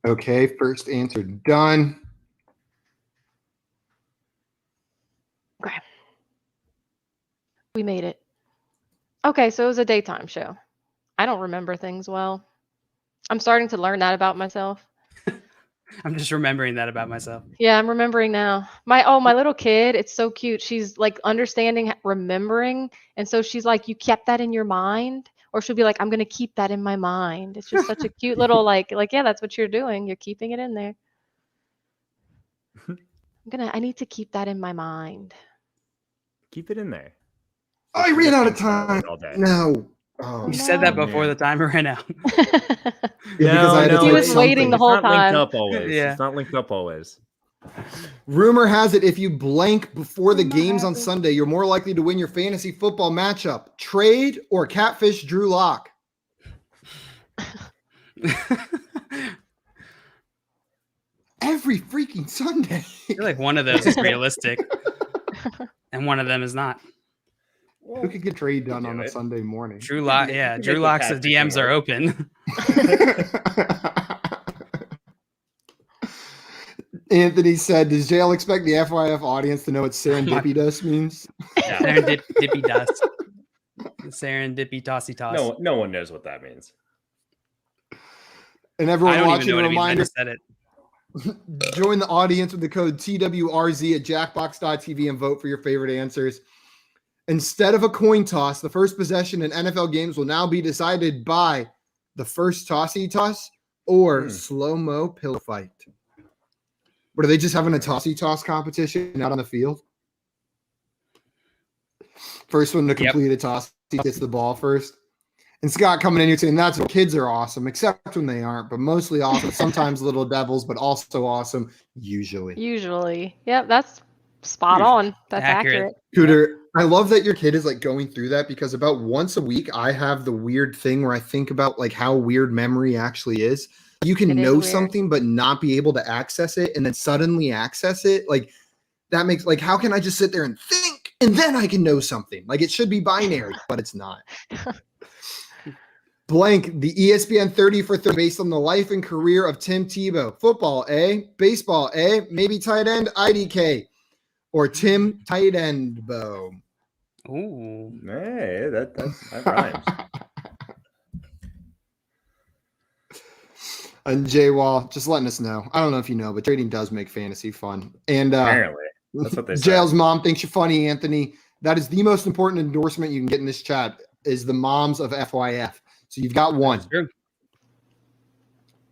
Okay, first answer done. Okay. We made it. Okay, so it was a daytime show. I don't remember things well. I'm starting to learn that about myself. I'm just remembering that about myself. Yeah, I'm remembering now. My little kid, it's so cute. She's like understanding, remembering. And so she's like, you kept that in your mind? Or she'll be like, I'm going to keep that in my mind. It's just such a cute little yeah, that's what you're doing. You're keeping it in there. I need to keep that in my mind. Keep it in there. I ran out of time. No. Oh, you said that before the timer ran out. He was waiting the whole time. It's not linked up always. Rumor has it if you blank before the games on Sunday, you're more likely to win your fantasy football matchup. Trade or catfish Drew Lock? Every freaking Sunday. I feel like one of those is realistic and one of them is not. Who could get trade done on a Sunday morning? Drew Lock, Drew Lock's DMs are open. Anthony said, does JL expect the FYF audience to know what serendipitous means? Yeah. Serendipitous. Serendipity tossy toss. No one knows what that means. And everyone watching, a reminder, said it. Join the audience with the code TWRZ at jackbox.tv and vote for your favorite answers. Instead of a coin toss, the first possession in NFL games will now be decided by the first tossy toss or slow-mo pill fight. But are they just having a tossy toss competition out on the field? First one to complete a toss gets the ball first. And Scott coming in here saying that's what kids are awesome, except when they aren't, but mostly awesome. Sometimes little devils, but also awesome. Usually. Yep, that's spot on. That's accurate. Cooter, I love that your kid is like going through that because about once a week I have the weird thing where I think about like how weird memory actually is. You can know something but not be able to access it and then suddenly access it. Like that makes like how can I just sit there and think and then I can know something? Like it should be binary, but it's not. Blank, the ESPN 30 for 30 based on the life and career of Tim Tebow. Football, A. Baseball, A. Maybe tight end, IDK. Or Tim Tight End Bow. Ooh. Hey, that rhymes. And Jay Wall, just letting us know. I don't know if you know, but trading does make fantasy fun. And apparently, that's what they say. Jail's mom thinks you're funny, Anthony. That is the most important endorsement you can get in this chat is the moms of FYF. So you've got one.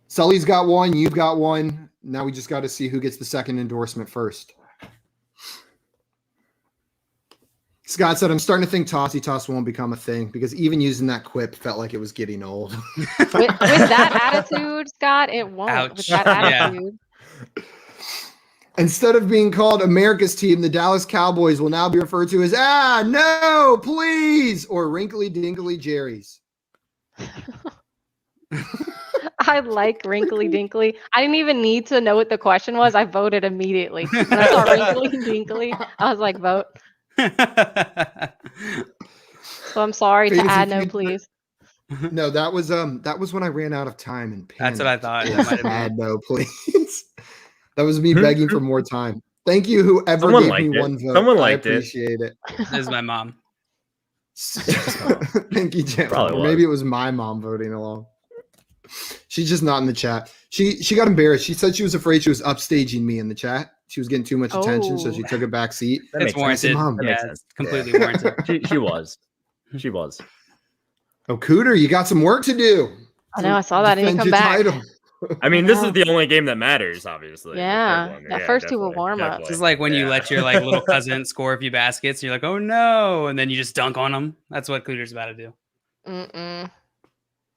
Sully's got one. You've got one. Now we just got to see who gets the second endorsement first. Scott said, I'm starting to think Tossy Toss won't become a thing because even using that quip felt like it was getting old. with that attitude, Scott, it won't. Ouch. With that attitude. Instead of being called America's team, the Dallas Cowboys will now be referred to as, no, please, or Wrinkly Dinkly Jerry's. I like Wrinkly Dinkly. I didn't even need to know what the question was. I voted immediately. When I saw Wrinkly Dinkly, I was like, vote. So I'm sorry to add no, please. No, that was when I ran out of time and that's what I thought. Add no, please. That was me begging for more time. Thank you, whoever gave me one vote. Someone liked it. I appreciate it. This is my mom. Thank you, Jim. Maybe it was my mom voting along. She's just not in the chat. She got embarrassed. She said she was afraid she was upstaging me in the chat. She was getting too much attention, so she took a back seat. It's warranted. It's completely warranted. She was. Oh, Cooter, you got some work to do. I know. I saw that. I didn't come back. I mean, this is the only game that matters, obviously. Yeah, that first two were warm-ups. This is like when you let your like little cousin score a few baskets, and you're like, "Oh no!" and then you just dunk on them. That's what Cooter's about to do.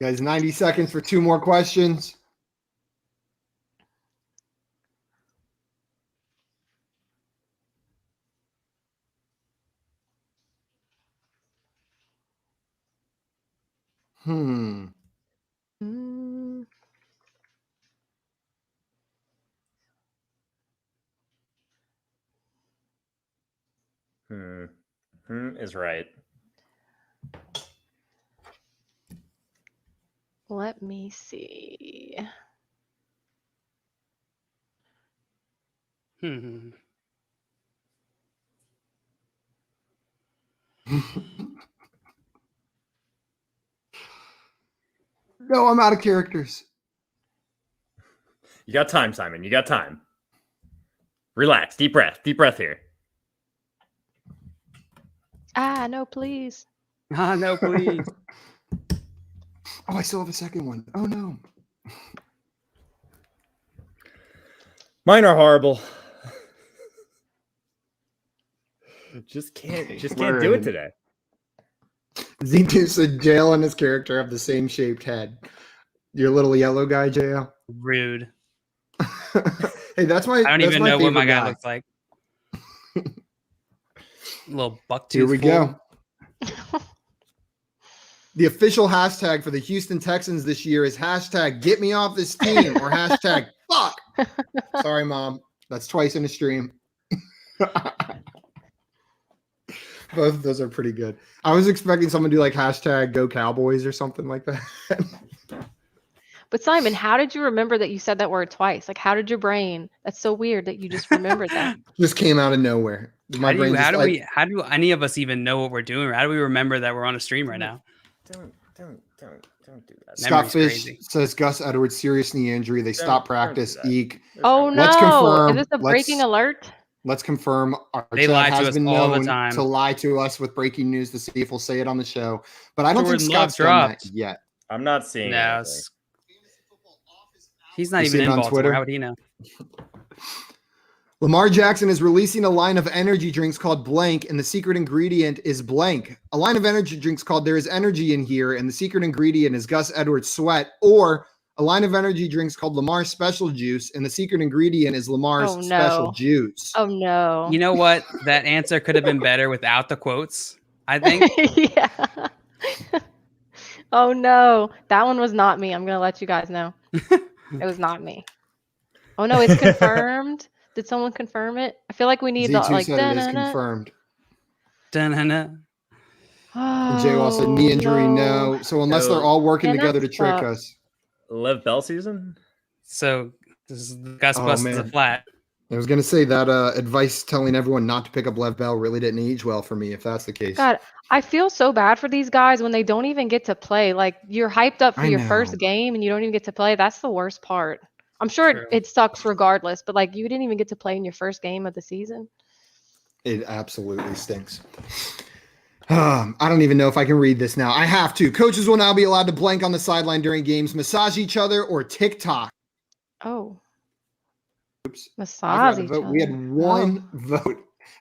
Guys, 90 seconds for 2 more questions. Is right. Let me see. No, I'm out of characters. You got time, Simon. You got time. Relax. Deep breath. Deep breath here. No, please. No, please. Oh, I still have a second one. Oh no. Mine are horrible. Just can't do it today. Z2 said JL and his character have the same shaped head. Your little yellow guy, JL. Rude. Hey, that's my. I don't even know what my guy guy looks like. Little bucktooth. Here we go. The official hashtag for the Houston Texans this year is hashtag get me off this team or hashtag fuck. Sorry, Mom. That's twice in a stream. Both of those are pretty good. I was expecting someone to do like hashtag go Cowboys or something like that. But Simon, how did you remember that you said that word twice? Like, how did your brain? That's so weird that you just remembered that. Just came out of nowhere. How do any of us even know what we're doing? Or how do we remember that we're on a stream right now? Don't do that. Scott Fish says Gus Edwards serious knee injury. They stopped practice. Eek. Oh no! Let's confirm. Is this a breaking alert? Let's confirm. They lie to us all the time. To lie to us with breaking news to see if we'll say it on the show. But I don't think Scott's done that yet. I'm not seeing it. He's not even in Baltimore. Twitter? How would he know? Lamar Jackson is releasing a line of energy drinks called blank, and the secret ingredient is blank. A line of energy drinks called There Is Energy in Here, and the secret ingredient is Gus Edwards sweat. Or a line of energy drinks called Lamar Special Juice, and the secret ingredient is Lamar's Special Juice. Oh, no. You know what? That answer could have been better without the quotes, I think. Yeah. Oh, no. That one was not me. I'm going to let you guys know. It was not me. Oh, no. It's confirmed. Did someone confirm it? I feel like we need Z2 like said it is confirmed. Da-na-na. And J-Wall said knee injury, no. So unless they're all working together to trick us. Lev Bell season? So this is Gus busting the flat. I was going to say that advice telling everyone not to pick up Lev Bell really didn't age well for me, if that's the case. God, I feel so bad for these guys when they don't even get to play. Like, you're hyped up for your first game and you don't even get to play. That's the worst part. I'm sure it sucks regardless, but like you didn't even get to play in your first game of the season. It absolutely stinks. I don't even know if I can read this now. I have to. Coaches will now be allowed to blank on the sideline during games, massage each other, or TikTok. Oh. Oops. Massage each other. We had one vote.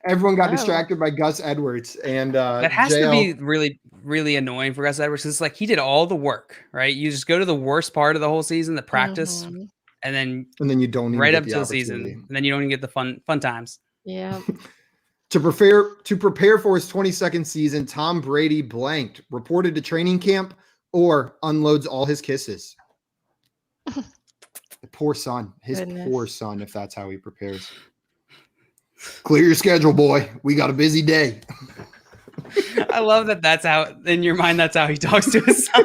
Everyone got distracted by Gus Edwards. And that has to be really, really annoying for Gus Edwards. It's like he did all the work, right? You just go to the worst part of the whole season, the practice. Mm-hmm. And then you don't even right up to the season, and then you don't even get the fun times. Yeah. To prepare for his 22nd season, Tom Brady blanked, reported to training camp, or unloads all his kisses. The poor son, poor son, if that's how he prepares. Clear your schedule, boy. We got a busy day. I love that. That's how in your mind. That's how he talks to his son.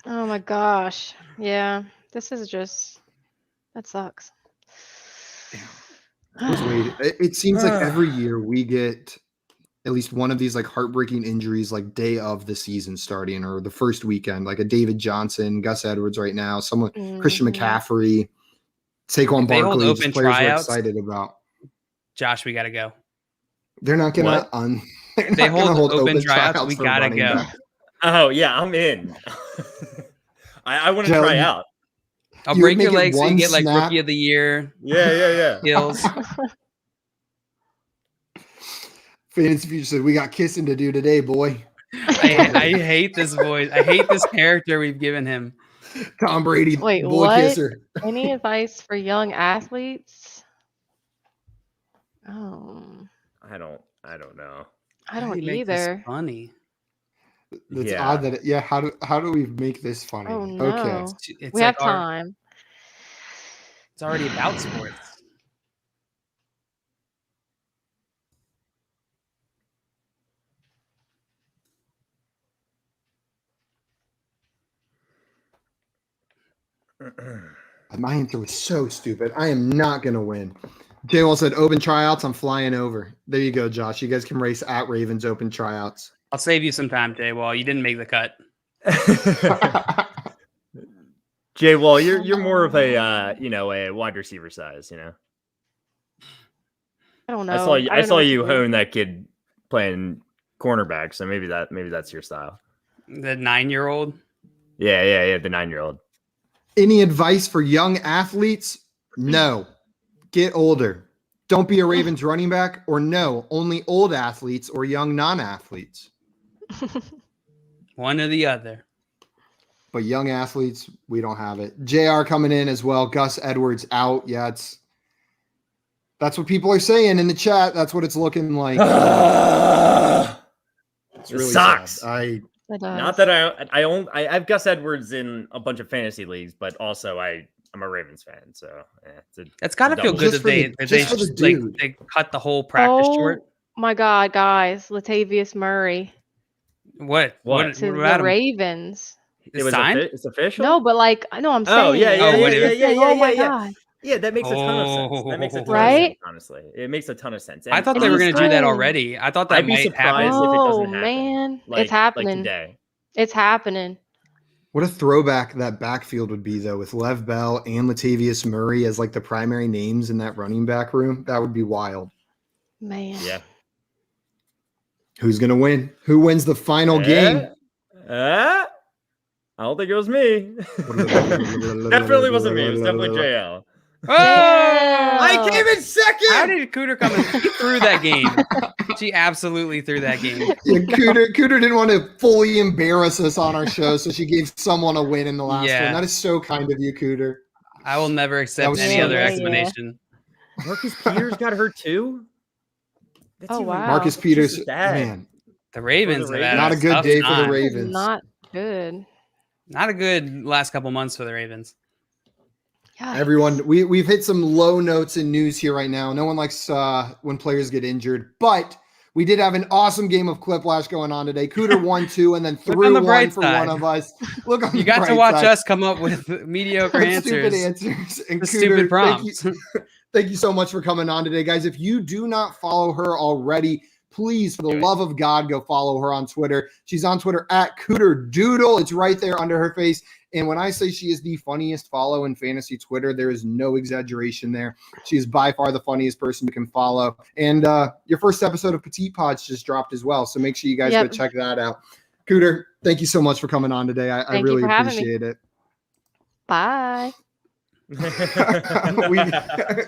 Oh my gosh. Yeah. This is that sucks. It seems like every year we get at least one of these like heartbreaking injuries, like day of the season starting or the first weekend, like a David Johnson, Gus Edwards right now, someone, Christian McCaffrey, Saquon Barkley, open players we're excited about. Josh, we got to go. They're not going to they hold open tryouts. We got to go. Back. Oh, yeah, I'm in. I want to try out. I'll break your legs so you get like rookie of the year. Yeah. Skills. Fantasy Future said, we got kissing to do today, boy. I hate this voice. I hate this character we've given him. Tom Brady, boy kisser. Any advice for young athletes? Oh. I don't know. I don't either. This funny. It's odd that how do we make this funny? Oh, no. Okay. We have time. It's already about sports. My answer was so stupid. I am not going to win. J-Wall said open tryouts. I'm flying over. There you go, Josh. You guys can race at Ravens open tryouts. I'll save you some time, J-Wall. You didn't make the cut. Jay Wall, you're more of a a wide receiver size, I don't know. I saw you hone that kid playing cornerback, so maybe that's your style. The 9-year-old. Yeah, the 9-year-old. Any advice for young athletes? No. Get older. Don't be a Ravens running back, or no, only old athletes or young non-athletes. One or the other. But young athletes, we don't have it. JR coming in as well. Gus Edwards out. Yeah, that's what people are saying in the chat. That's what it's looking like. It's really sucks. Sad. Not that I have Gus Edwards in a bunch of fantasy leagues, but also I'm a Ravens fan, so it's got to feel good that they cut the whole practice short. My God, guys, Latavius Murray. What to the Ravens? It's official? No, but I'm saying. Oh yeah. Oh my God. Yeah, that makes a ton of sense. That makes a ton of sense, honestly. It makes a ton of sense. I thought they were going to do that already. I thought that I'd be surprised if it doesn't happen. Man, it's happening. Today. It's happening. What a throwback that backfield would be, though, with Lev Bell and Latavius Murray as the primary names in that running back room. That would be wild. Man. Yeah. Who's going to win? Who wins the final game? I don't think it was me. Definitely wasn't me. It was definitely JL. Oh! I came in second. How did Cooter come in? She threw that game. She absolutely threw that game. Yeah, Cooter didn't want to fully embarrass us on our show, so she gave someone a win in the last one. That is so kind of you, Cooter. I will never accept any other explanation. Marcus Peters got hurt too. Wow. Marcus Peters, man. The Ravens have had not a good day for the Ravens. Not good. Not a good last couple months for the Ravens. Yikes. Everyone, we've hit some low notes in news here right now. No one likes when players get injured, but we did have an awesome game of Quiplash going on today. Cooter won 2 and then threw 1 for one of us. Look on you got to watch us come up with mediocre answers. Stupid answers. And Cooter, stupid prompts. Thank you so much for coming on today, guys. If you do not follow her already, please, for the love of God, go follow her on Twitter. She's on Twitter at CooterDoodle. It's right there under her face. And when I say she is the funniest follow in fantasy Twitter, there is no exaggeration there. She is by far the funniest person you can follow. And your first episode of Petite Pods just dropped as well. So make sure you guys go check that out. Cooter, thank you so much for coming on today. I really appreciate it. Bye.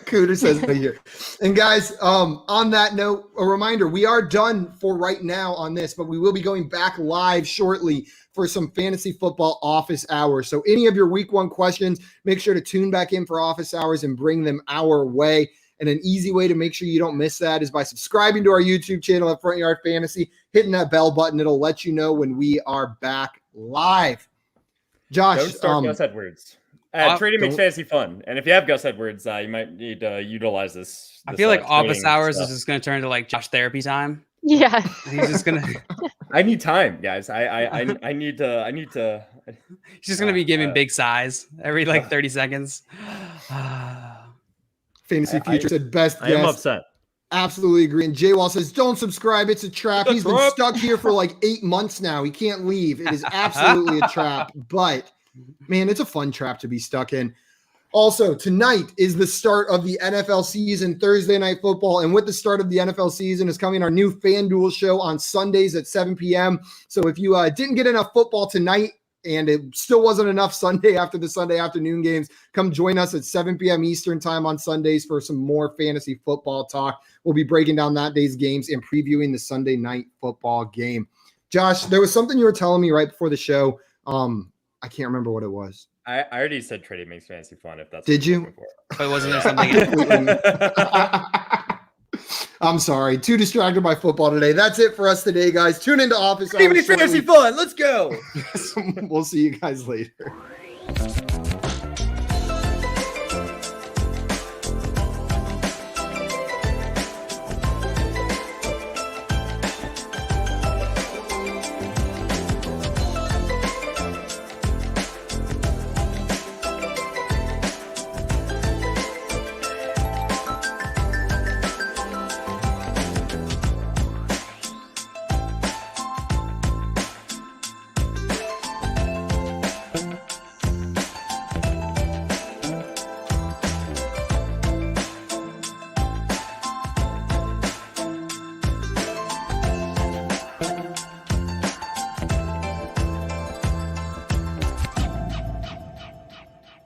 Cooter says right here. And guys, on that note, a reminder, we are done for right now on this, but we will be going back live shortly for some fantasy football office hours. So any of your week 1 questions, make sure to tune back in for office hours and bring them our way. And an easy way to make sure you don't miss that is by subscribing to our YouTube channel at Front Yard Fantasy, hitting that bell button. It'll let you know when we are back live. Josh, don't start Gus Edwards. Trading makes fantasy fun, and if you have Gus Edwards, you might need to utilize this. I feel like office hours is just going to turn into Josh therapy time. Yeah, he's just gonna. I need time, guys. I need to. He's just gonna be giving big sighs every 30 seconds. Fantasy Future said best. I am upset. Absolutely agree. And J-Wall says, don't subscribe. It's a trap. He's been stuck here for 8 months now. He can't leave. It is absolutely a trap. But man, it's a fun trap to be stuck in. Also, tonight is the start of the NFL season, Thursday Night Football. And with the start of the NFL season is coming our new FanDuel show on Sundays at 7 p.m. So if you didn't get enough football tonight and it still wasn't enough Sunday after the Sunday afternoon games, come join us at 7 p.m. Eastern time on Sundays for some more fantasy football talk. We'll be breaking down that day's games and previewing the Sunday Night Football game. Josh, there was something you were telling me right before the show. I can't remember what it was. I already said trading makes fantasy fun. If that's did you? But wasn't there something? I'm sorry. Too distracted by football today. That's it for us today, guys. Tune into Office Hours. Fantasy fun. Let's go. We'll see you guys later.